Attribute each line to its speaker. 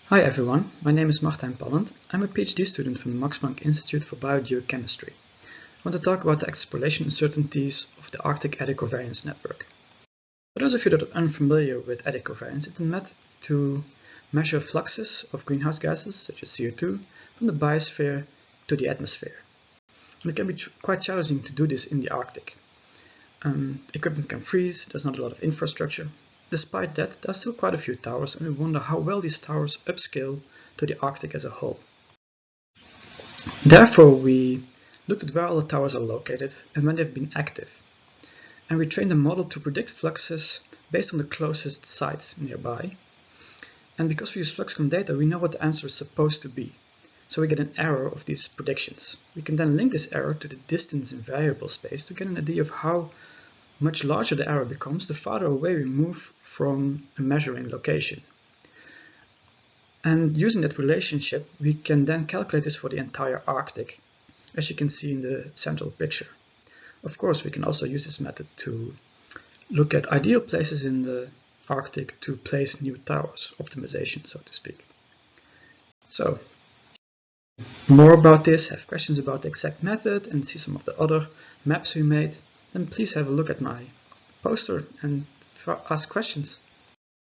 Speaker 1: Hi everyone, my name is Pallandt. I'm a PhD student from the Max Planck Institute for Biogeochemistry. I want to talk about the extrapolation uncertainties of the Arctic eddy covariance network. For those of you that are unfamiliar with eddy covariance, it's a method to measure fluxes of greenhouse gases, such as CO2, from the biosphere to the atmosphere. And it can be quite challenging to do this in the Arctic. Equipment can freeze, there's not a lot of infrastructure. Despite that, there are still quite a few towers, and we wonder how well these towers upscale to the Arctic as a whole. Therefore, we looked at where all the towers are located and when they've been active. And we trained a model to predict fluxes based on the closest sites nearby. And because we use FluxCom data, we know what the answer is supposed to be. So we get an error of these predictions. We can then link this error to the distance in variable space to get an idea of how much larger the error becomes the farther away we move from a measuring location. And using that relationship, we can then calculate this for the entire Arctic, as you can see in the central picture. Of course, we can also use this method to look at ideal places in the Arctic to place new towers, optimization, so to speak. So, more about this, have questions about the exact method and see some of the other maps we made, then please have a look at my poster and ask questions.